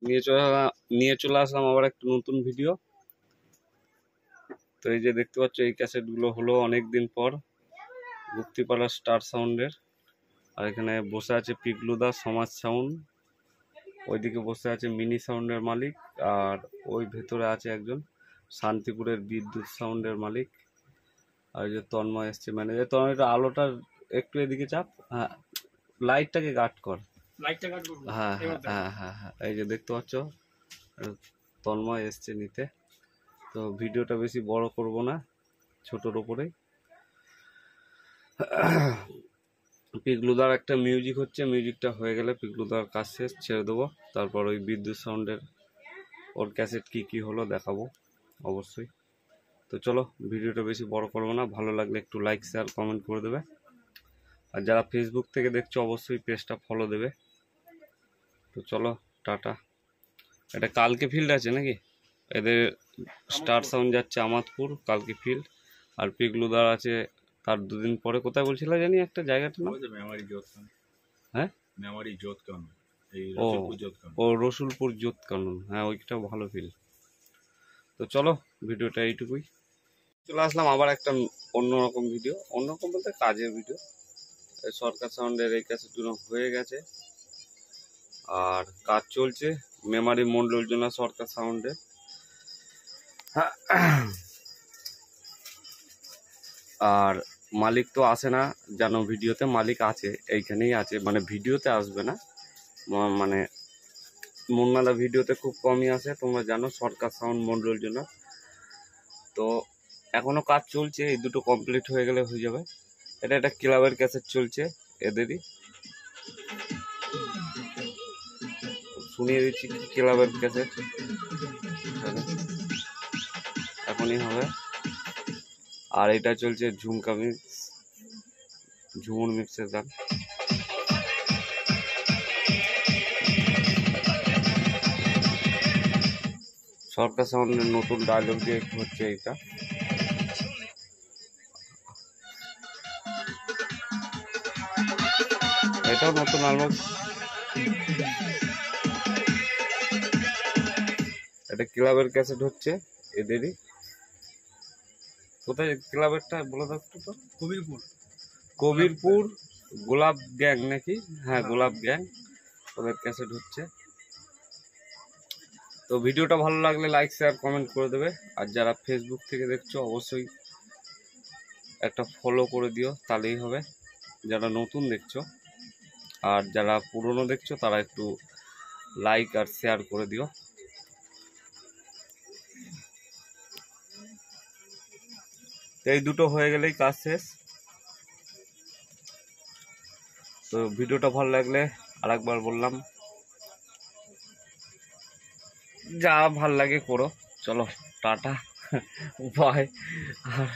নিয়ে চলে আসলাম আবার একটা নতুন ভিডিও। তো এই যে দেখতে পাচ্ছ, এই ক্যাসেটগুলো হলো অনেক দিন পর গুপ্তিপাড়া স্টার সাউন্ডের। আর এখানে বসে আছে পিকলুদা সমাজ সাউন্ড, ওইদিকে বসে আছে মিনি সাউন্ডের মালিক, আর ওই ভেতরে আছে একজন শান্তিপুরের বিদ্যুৎ সাউন্ডের মালিক। আর যে তন্ময় এসছে ম্যানেজার। তন্ময়টা আলোটা একটু এদিকে চাপ, হ্যাঁ লাইটটাকে গার্ড কর, হ্যাঁ হ্যাঁ হ্যাঁ হ্যাঁ হ্যাঁ। এই যে দেখতে পাচ্ছ তন্ময় এসছে নিতে। তো ভিডিওটা বেশি বড় করব না, ছোটোর ওপরেই। পিকলুদার একটা মিউজিক হচ্ছে, মিউজিকটা হয়ে গেলে পিকলুদার কাজ শেষ, ছেড়ে দেবো। তারপর ওই বিদ্যুৎ সাউন্ডের ওর ক্যাসেট কি হলো দেখাবো অবশ্যই। তো চলো, ভিডিওটা বেশি বড় করবো না, ভালো লাগলে একটু লাইক শেয়ার কমেন্ট করে দেবে। আর যারা ফেসবুক থেকে দেখছো অবশ্যই পেজটা ফলো দেবে। তো চলো, টাটা। এটা কালকে ফিল্ড আছে নাকি? এদের স্টার সাউন্ড যাচ্ছে আমাদপুর কালকে ফিল্ড। আর পিকলুদার আছে তার দুদিন পরে। কোথায় বলছিল জানি একটা জায়গাটা নাম? হ্যাঁ, ও রসুলপুর জোত কানন, হ্যাঁ ওইটা ভালো ফিল্ড। তো চলো, ভিডিওটা এইটুকুই। চলে আসলাম আবার একটা অন্যরকম ভিডিও, অন্যরকম বলতে কাজের ভিডিও। সরকার সাউন্ডের এই ক্যাসেটগুলো হয়ে গেছে আর কাজ চলছে মেমারি মন্ডল জোনা সরকার সাউন্ডে। আর মালিক তো আসে না জানো ভিডিওতে, মালিক আছে এইখানেই আছে, মানে ভিডিওতে আসবে না, মানে মুন্নাদা ভিডিওতে খুব কমই আসে, তোমরা জানো সরকার সাউন্ড মন্ডল জোনা। তো এখনো কাজ চলছে, এই দুটো কমপ্লিট হয়ে গেলে হয়ে যাবে। এটা একটা ক্লাবের ক্যাসেট চলছে এদেরই, শুনিয়ে দিচ্ছি ক্লাবের ক্যাসেট এখনই হবে। আর এটা চলছে ঝুমকা মিক্স, ঝুমুর মিক্সের গান। সরকার সাউন্ডের নতুন ডায়লগ দিয়ে হচ্ছে এইটা। এটাও নতুন অ্যালবাম। এটা ক্লাবের ক্যাসেট হচ্ছে এদেরই। কোথায় ক্লাবেরটা বলে দাও তো? কবিরপুর গোলাপ গ্যাং নাকি? হ্যাঁ গোলাপ গ্যাং, ওদের ক্যাসেট হচ্ছে। তো ভিডিওটা ভালো লাগলে লাইক শেয়ার কমেন্ট করে দেবে। আর যারা ফেসবুক থেকে দেখছো অবশ্যই একটা ফলো করে দিও, তাহলেই হবে, যারা নতুন দেখছো। আর যারা পুরনো দেখছো তারা একটু লাইক আর শেয়ার করে দিও। এই দুটো হয়ে গেলেই কাজ শেষ। তো ভিডিওটা ভালো লাগলে আরেকবার বললাম, যা ভাল লাগে করো। চলো টাটা বাই। আর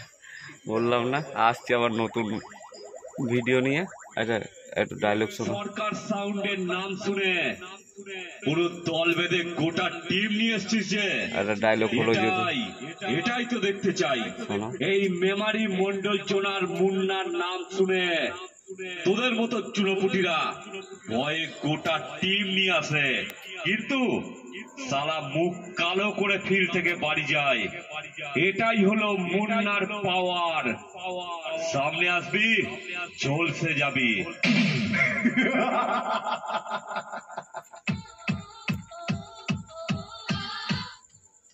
বললাম না, আসছি আবার নতুন ভিডিও নিয়ে। আচ্ছা একটু ডায়লগ শোনো। সরকার সাউন্ডের নাম শুনে পুরো দল বেঁধে গোটা টিম নিয়ে এসেছিস যে, একটা ডায়লগ হলো, এটাই তো দেখতে চাই। এই মেমারি মন্ডল জোনার মুন্নার নাম শুনে তোদের মতো চুনোপুটিরা ভয়ে গোটা টিম নিয়ে আসে, কিন্তু সালা মুখ কালো করে ফিল্ড থেকে বাড়ি যায়। এটাই হলো মুন্নার পাওয়ার। সামনে আসবি, ঝলসে যাবি।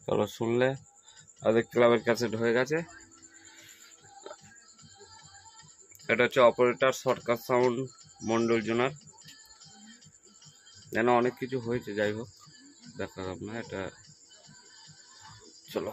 চলো শুনলে। আমাদের ক্লাবের ক্যাসেট হয়ে গেছে। এটা হচ্ছে অপারেটর সরকার সাউন্ড মন্ডল জোনার। যেন অনেক কিছু হয়েছে, যাই হোক দেখালাম না এটা। চলো।